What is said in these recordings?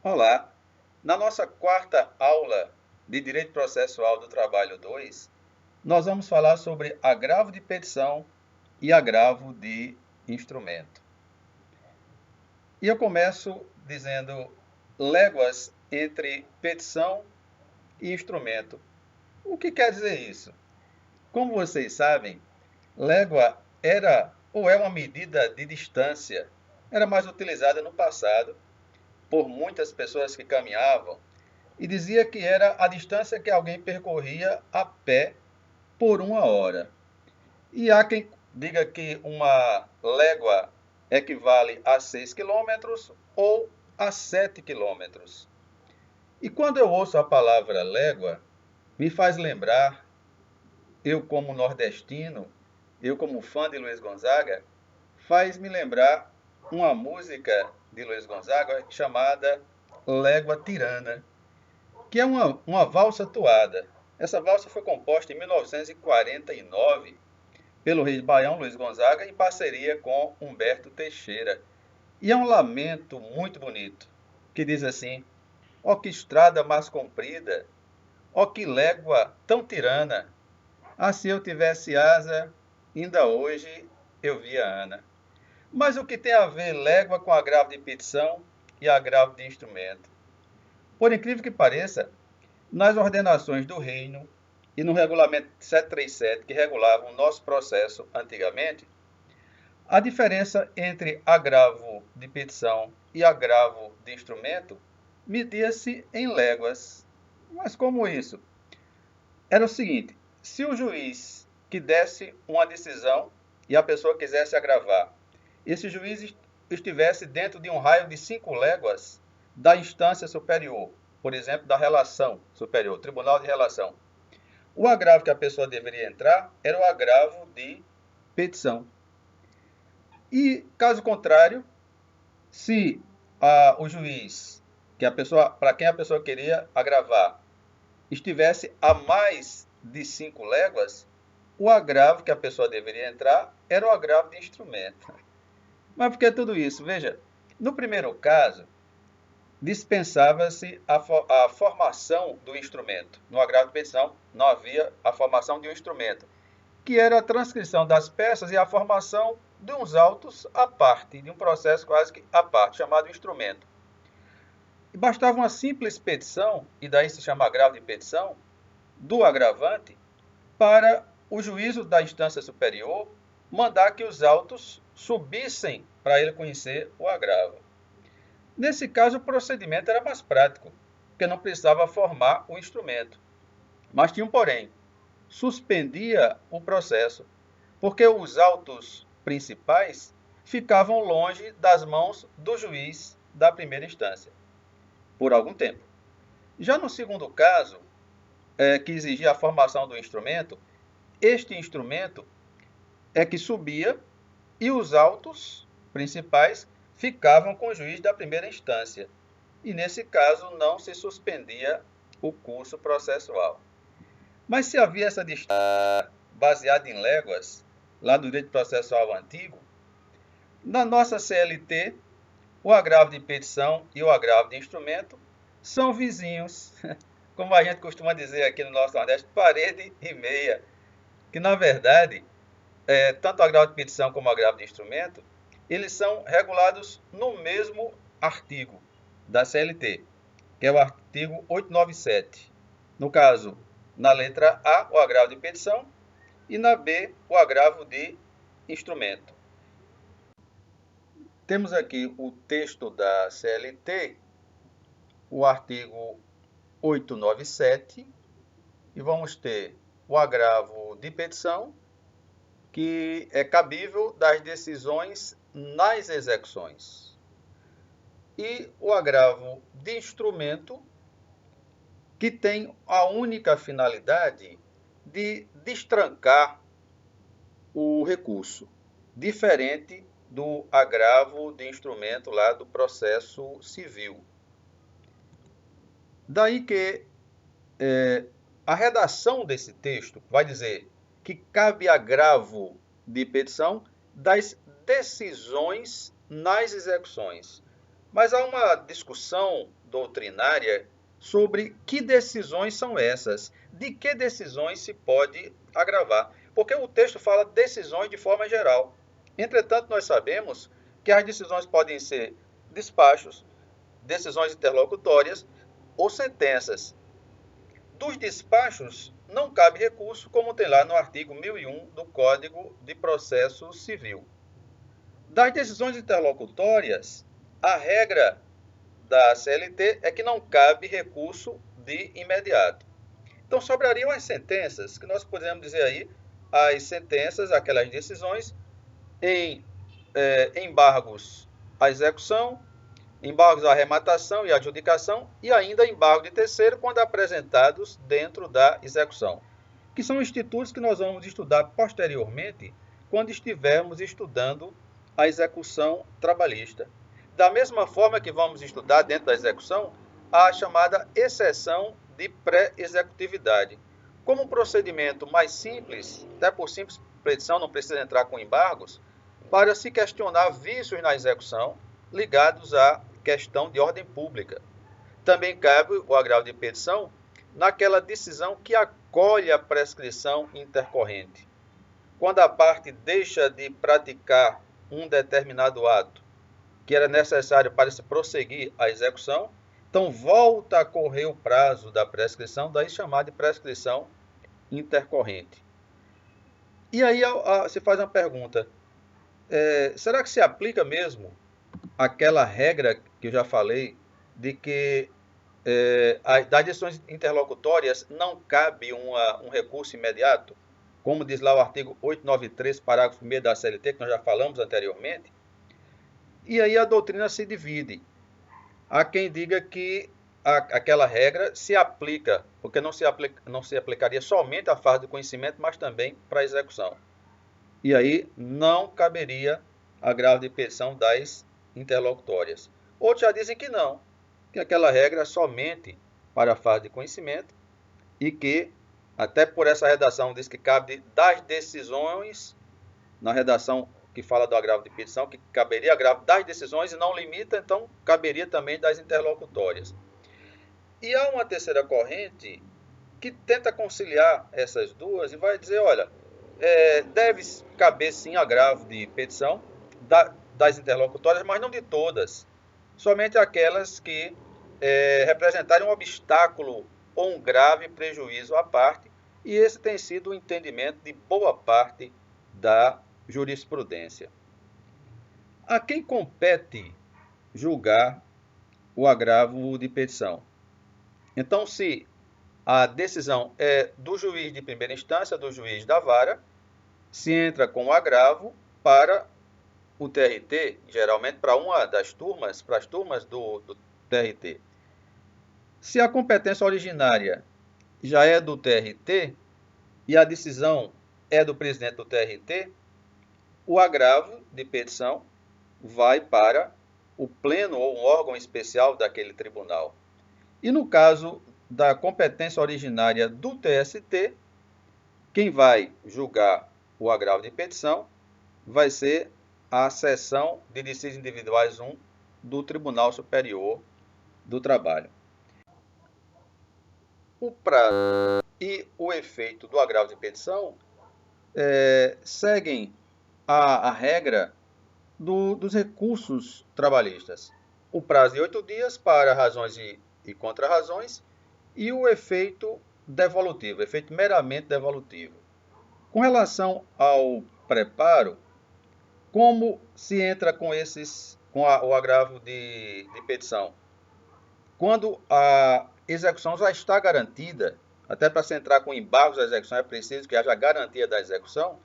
Olá! Na nossa quarta aula de Direito Processual do Trabalho 2, nós vamos falar sobre agravo de petição e agravo de instrumento. E eu começo dizendo léguas entre petição e instrumento. O que quer dizer isso? Como vocês sabem, légua era ou é uma medida de distância. Era mais utilizada no passado por muitas pessoas que caminhavam e dizia que era a distância que alguém percorria a pé por uma hora. E há quem diga que uma légua equivale a 6 quilômetros ou a 7 quilômetros. E quando eu ouço a palavra légua, me faz lembrar, eu como nordestino, eu como fã de Luiz Gonzaga, faz me lembrar uma música de Luiz Gonzaga chamada Légua Tirana, que é uma valsa toada. Essa valsa foi composta em 1949 pelo rei de Baião, Luiz Gonzaga, em parceria com Humberto Teixeira. E é um lamento muito bonito, que diz assim: ó que estrada mais comprida, ó que légua tão tirana, ah, se eu tivesse asa, ainda hoje eu via Ana. Mas o que tem a ver légua com agravo de petição e agravo de instrumento? Por incrível que pareça, nas ordenações do reino e no regulamento 737, que regulava o nosso processo antigamente, a diferença entre agravo de petição e agravo de instrumento media-se em léguas. Mas como isso? Era o seguinte: se o juiz que desse uma decisão e a pessoa quisesse agravar, esse juiz estivesse dentro de um raio de 5 léguas da instância superior, por exemplo, da relação superior, Tribunal de Relação, o agravo que a pessoa deveria entrar era o agravo de petição. E, caso contrário, se o juiz que a pessoa, para quem a pessoa queria agravar estivesse a mais de 5 léguas, o agravo que a pessoa deveria entrar era o agravo de instrumento. Mas por que tudo isso? Veja, no primeiro caso, dispensava-se a formação do instrumento. No agravo de petição, não havia a formação de um instrumento, que era a transcrição das peças e a formação de uns autos à parte, de um processo quase que à parte, chamado instrumento. E bastava uma simples petição, e daí se chama agravo de petição, do agravante, para o juízo da instância superior mandar que os autos subissem para ele conhecer o agravo. Nesse caso, o procedimento era mais prático, porque não precisava formar o instrumento. Mas tinha um porém: suspendia o processo, porque os autos principais ficavam longe das mãos do juiz da primeira instância, por algum tempo. Já no segundo caso, que exigia a formação do instrumento, este instrumento é que subia e os autos principais ficavam com o juiz da primeira instância. E nesse caso não se suspendia o curso processual. Mas se havia essa distância baseada em léguas, lá no direito processual antigo, na nossa CLT, o agravo de petição e o agravo de instrumento são vizinhos, como a gente costuma dizer aqui no nosso Nordeste, parede e meia, que na verdade, tanto o agravo de petição como o agravo de instrumento, eles são regulados no mesmo artigo da CLT, que é o artigo 897. No caso, na letra A, o agravo de petição, e na B, o agravo de instrumento. Temos aqui o texto da CLT, o artigo 897, e vamos ter o agravo de petição, que é cabível das decisões nas execuções, e o agravo de instrumento, que tem a única finalidade de destrancar o recurso, diferente do agravo de instrumento lá do processo civil. Daí que a redação desse texto vai dizer que cabe agravo de petição das decisões nas execuções. Mas há uma discussão doutrinária sobre que decisões são essas, de que decisões se pode agravar. Porque o texto fala decisões de forma geral. Entretanto, nós sabemos que as decisões podem ser despachos, decisões interlocutórias ou sentenças. Dos despachos, não cabe recurso, como tem lá no artigo 1001 do Código de Processo Civil. Das decisões interlocutórias, a regra da CLT é que não cabe recurso de imediato. Então, sobrariam as sentenças, que nós podemos dizer aí, as sentenças, aquelas decisões, em embargos à execução, embargos à arrematação e adjudicação e ainda embargo de terceiro quando apresentados dentro da execução, que são institutos que nós vamos estudar posteriormente quando estivermos estudando a execução trabalhista. Da mesma forma que vamos estudar dentro da execução a chamada exceção de pré-executividade. Como um procedimento mais simples, até por simples petição, não precisa entrar com embargos, para se questionar vícios na execução ligados à questão de ordem pública. Também cabe o agravo de petição naquela decisão que acolhe a prescrição intercorrente. Quando a parte deixa de praticar um determinado ato que era necessário para se prosseguir a execução, então volta a correr o prazo da prescrição, daí chamada de prescrição intercorrente. E aí se faz uma pergunta, será que se aplica mesmo aquela regra que eu já falei, de que das decisões interlocutórias não cabe um recurso imediato, como diz lá o artigo 893, parágrafo 1º da CLT, que nós já falamos anteriormente? E aí a doutrina se divide. Há quem diga que aquela regra se aplica, porque não se aplicaria somente à fase do conhecimento, mas também para a execução. E aí não caberia agravo de petição das interlocutórias. Outros já dizem que não, que aquela regra é somente para a fase de conhecimento e que, até por essa redação, diz que cabe das decisões, na redação que fala do agravo de petição, que caberia agravo das decisões e não limita, então caberia também das interlocutórias. E há uma terceira corrente que tenta conciliar essas duas e vai dizer, olha, deve caber sim agravo de petição das interlocutórias, mas não de todas, somente aquelas que representarem um obstáculo ou um grave prejuízo à parte, e esse tem sido o entendimento de boa parte da jurisprudência. A quem compete julgar o agravo de petição? Então, se a decisão é do juiz de primeira instância, do juiz da vara, se entra com o agravo para o TRT, geralmente para uma das turmas, para as turmas do TRT. Se a competência originária já é do TRT e a decisão é do presidente do TRT, o agravo de petição vai para o pleno ou um órgão especial daquele tribunal. E no caso da competência originária do TST, quem vai julgar o agravo de petição vai ser a seção de dissídios individuais 1 do Tribunal Superior do Trabalho. O prazo e o efeito do agravo de petição seguem a regra dos recursos trabalhistas. O prazo de 8 dias para razões e contra-razões e o efeito devolutivo, efeito meramente devolutivo. Com relação ao preparo, como se entra com o agravo de petição? Quando a execução já está garantida, até para se entrar com embargos da execução é preciso que haja garantia da execução,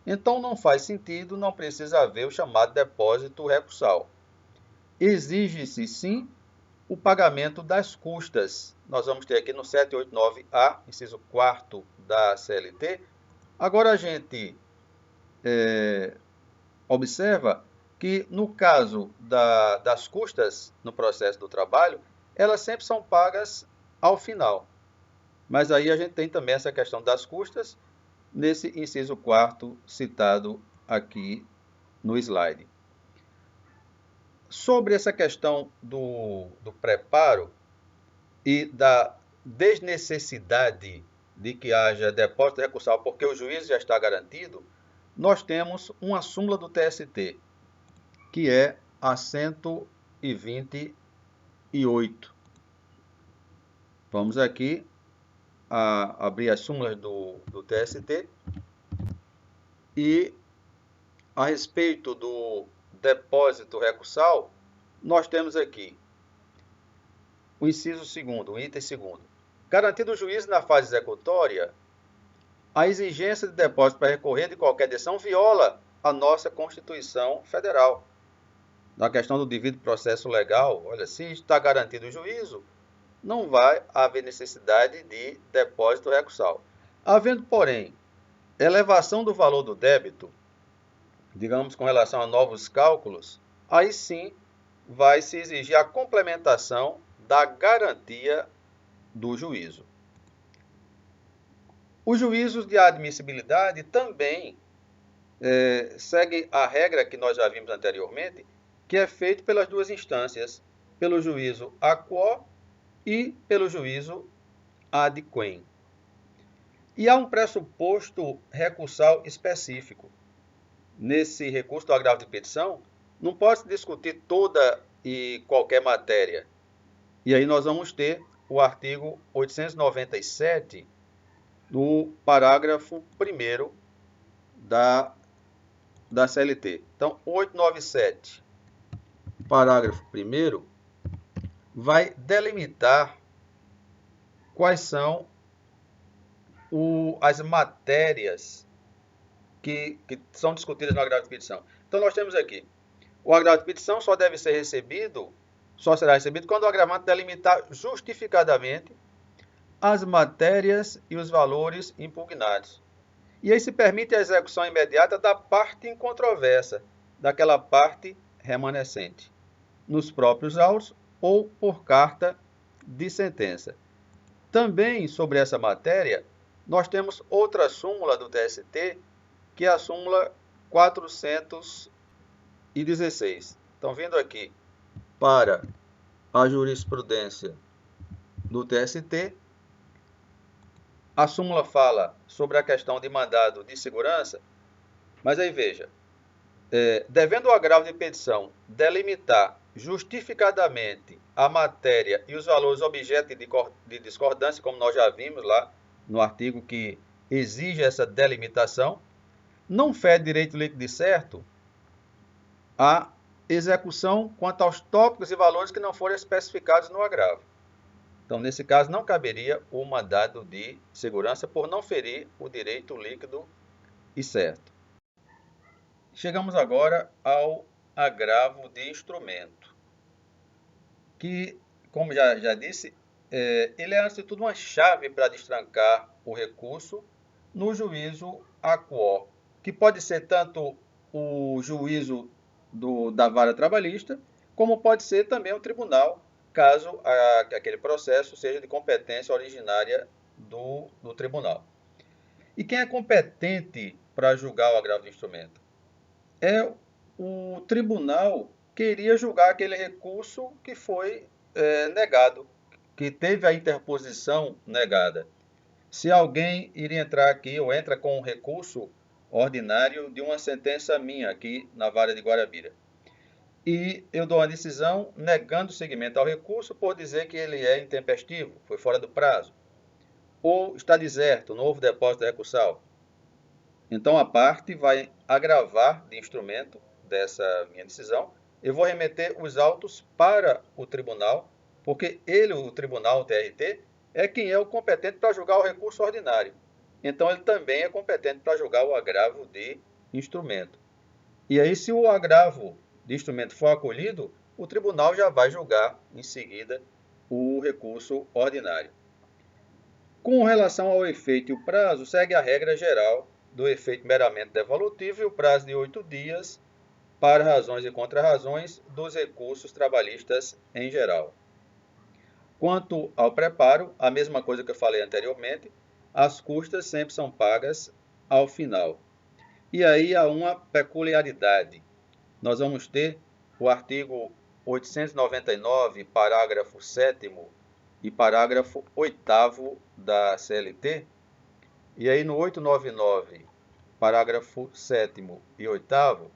então não faz sentido, não precisa haver o chamado depósito recursal. Exige-se sim o pagamento das custas. Nós vamos ter aqui no 789A, inciso 4º da CLT. Agora a gente observa que no caso das custas no processo do trabalho, elas sempre são pagas ao final. Mas aí a gente tem também essa questão das custas nesse inciso 4º citado aqui no slide. Sobre essa questão do preparo e da desnecessidade de que haja depósito recursal porque o juízo já está garantido, nós temos uma súmula do TST, que é a 128. Vamos aqui abrir as súmulas do TST e a respeito do depósito recursal, nós temos aqui o inciso 2º, o item 2º. Garantido o juízo na fase executória, a exigência de depósito para recorrer de qualquer decisão viola a nossa Constituição Federal. Na questão do devido processo legal, olha, se está garantido o juízo, não vai haver necessidade de depósito recursal. Havendo, porém, elevação do valor do débito, digamos com relação a novos cálculos, aí sim vai se exigir a complementação da garantia do juízo. Os juízos de admissibilidade também seguem a regra que nós já vimos anteriormente, que é feito pelas duas instâncias, pelo juízo a quo e pelo juízo ad quem. E há um pressuposto recursal específico. Nesse recurso do agravo de petição, não pode-se discutir toda e qualquer matéria. E aí nós vamos ter o artigo 897, do parágrafo 1º da CLT. Então, 897, parágrafo 1º, vai delimitar quais são as matérias que são discutidas no agravo de petição. Então, nós temos aqui, o agravo de petição só será recebido quando o agravante delimitar justificadamente as matérias e os valores impugnados. E aí se permite a execução imediata da parte incontroversa, daquela parte remanescente, nos próprios autos ou por carta de sentença. Também sobre essa matéria, nós temos outra súmula do TST, que é a súmula 416. Então, vindo aqui para a jurisprudência do TST, a súmula fala sobre a questão de mandado de segurança, mas aí veja, devendo o agravo de petição delimitar justificadamente a matéria e os valores objeto de discordância, como nós já vimos lá no artigo que exige essa delimitação, não fere direito líquido de certo a execução quanto aos tópicos e valores que não forem especificados no agravo. Então, nesse caso, não caberia o mandado de segurança por não ferir o direito líquido e certo. Chegamos agora ao agravo de instrumento, que, como já disse, ele é, antes de tudo, uma chave para destrancar o recurso no juízo a quo, que pode ser tanto o juízo da vara trabalhista, como pode ser também o tribunal, caso aquele processo seja de competência originária do tribunal. E quem é competente para julgar o agravo de instrumento? É o tribunal que iria julgar aquele recurso que foi negado, que teve a interposição negada. Se alguém iria entrar aqui ou entra com um recurso ordinário de uma sentença minha aqui na vara de Guarabira, e eu dou uma decisão negando seguimento ao recurso por dizer que ele é intempestivo, foi fora do prazo, ou está deserto, não houve depósito recursal. Então, a parte vai agravar de instrumento dessa minha decisão. Eu vou remeter os autos para o tribunal, porque ele, o tribunal, o TRT, é quem é o competente para julgar o recurso ordinário. Então, ele também é competente para julgar o agravo de instrumento. E aí, se o agravo de instrumento for acolhido, o tribunal já vai julgar em seguida o recurso ordinário. Com relação ao efeito e o prazo, segue a regra geral do efeito meramente devolutivo e o prazo de 8 dias para razões e contra-razões dos recursos trabalhistas em geral. Quanto ao preparo, a mesma coisa que eu falei anteriormente, as custas sempre são pagas ao final. E aí há uma peculiaridade. Nós vamos ter o artigo 899, parágrafo 7º e parágrafo 8º da CLT. E aí no 899, parágrafo 7º e 8º,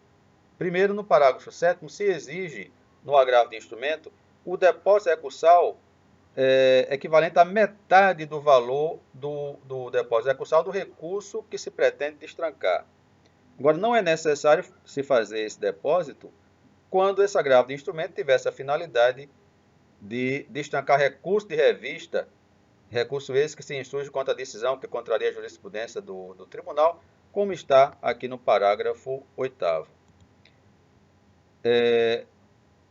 primeiro no parágrafo 7º se exige no agravo de instrumento o depósito recursal equivalente à metade do valor do depósito recursal do recurso que se pretende destrancar. Agora, não é necessário se fazer esse depósito quando esse agravo de instrumento tivesse a finalidade de destrancar recurso de revista, recurso esse que se insurge contra a decisão que contraria a jurisprudência do tribunal, como está aqui no parágrafo 8º.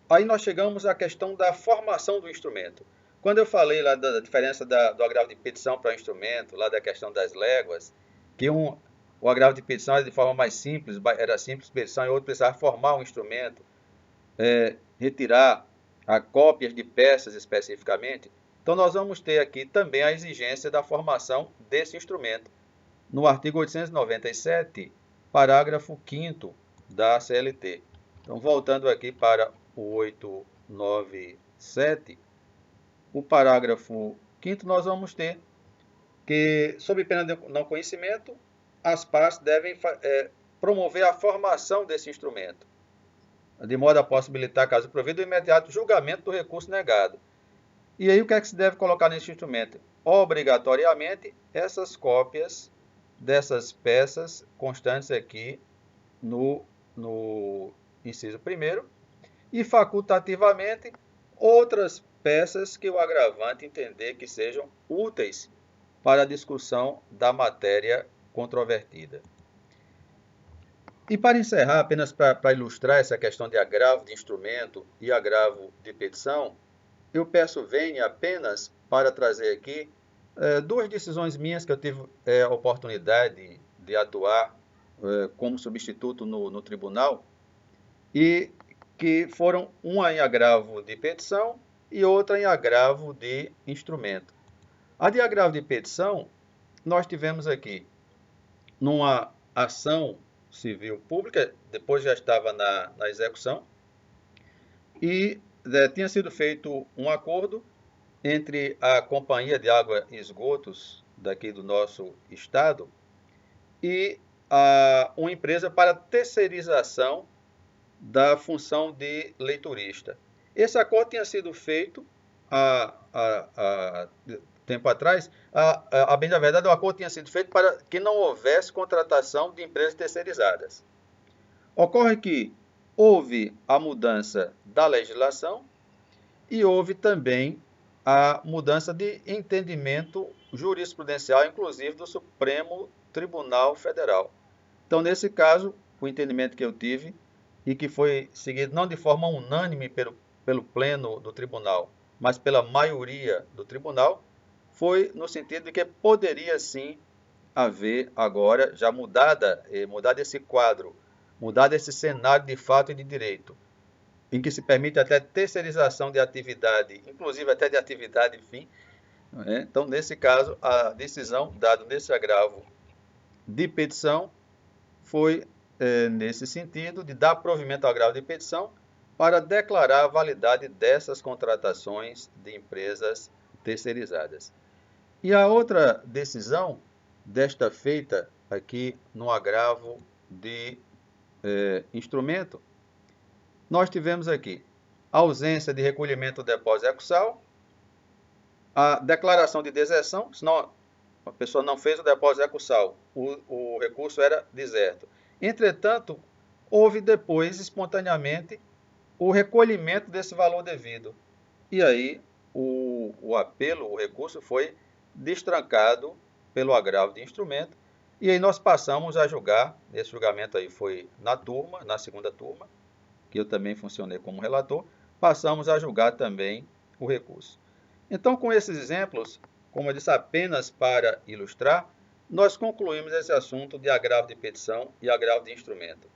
Aí nós chegamos à questão da formação do instrumento. Quando eu falei lá da diferença do agravo de petição para o instrumento, lá da questão das léguas, que o agravo de petição era de forma mais simples, era simples petição, e outro precisava formar um instrumento, retirar cópias de peças especificamente. Então nós vamos ter aqui também a exigência da formação desse instrumento, no artigo 897, parágrafo 5º da CLT. Então, voltando aqui para o 897, o parágrafo 5º, nós vamos ter que, sob pena de não conhecimento, as partes devem promover a formação desse instrumento, de modo a possibilitar, caso provido, o imediato julgamento do recurso negado. E aí, o que é que se deve colocar nesse instrumento? Obrigatoriamente, essas cópias dessas peças constantes aqui no inciso 1º, e facultativamente outras peças que o agravante entender que sejam úteis para a discussão da matéria controvertida. E para encerrar, apenas para ilustrar essa questão de agravo de instrumento e agravo de petição, eu peço venha apenas para trazer aqui duas decisões minhas que eu tive a oportunidade de atuar como substituto no tribunal, e que foram uma em agravo de petição e outra em agravo de instrumento. A de agravo de petição, nós tivemos aqui numa ação civil pública, depois já estava na execução, e tinha sido feito um acordo entre a Companhia de Água e Esgotos daqui do nosso estado e uma empresa para terceirização da função de leiturista. Esse acordo tinha sido feito há tempo atrás. A bem da verdade, o acordo tinha sido feito para que não houvesse contratação de empresas terceirizadas. Ocorre que houve a mudança da legislação e houve também a mudança de entendimento jurisprudencial, inclusive do Supremo Tribunal Federal. Então, nesse caso, o entendimento que eu tive e que foi seguido não de forma unânime pelo pleno do tribunal, mas pela maioria do tribunal, foi no sentido de que poderia sim haver agora, já mudado esse quadro, mudado esse cenário de fato e de direito, em que se permite até terceirização de atividade, inclusive até de atividade fim. Então, nesse caso, a decisão dada nesse agravo de petição foi nesse sentido de dar provimento ao agravo de petição para declarar a validade dessas contratações de empresas terceirizadas. E a outra decisão, desta feita aqui no agravo de instrumento, nós tivemos aqui a ausência de recolhimento do depósito recursal, a declaração de deserção, senão a pessoa não fez o depósito recursal, o recurso era deserto. Entretanto, houve depois, espontaneamente, o recolhimento desse valor devido. E aí, o apelo, o recurso foi destrancado pelo agravo de instrumento, e aí nós passamos a julgar, esse julgamento aí foi na segunda turma, que eu também funcionei como relator, passamos a julgar também o recurso. Então, com esses exemplos, como eu disse, apenas para ilustrar, nós concluímos esse assunto de agravo de petição e agravo de instrumento.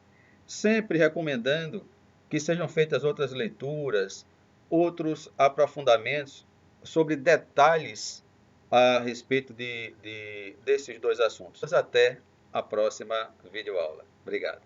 Sempre recomendando que sejam feitas outras leituras, outros aprofundamentos sobre detalhes a respeito desses dois assuntos. Até a próxima videoaula. Obrigado.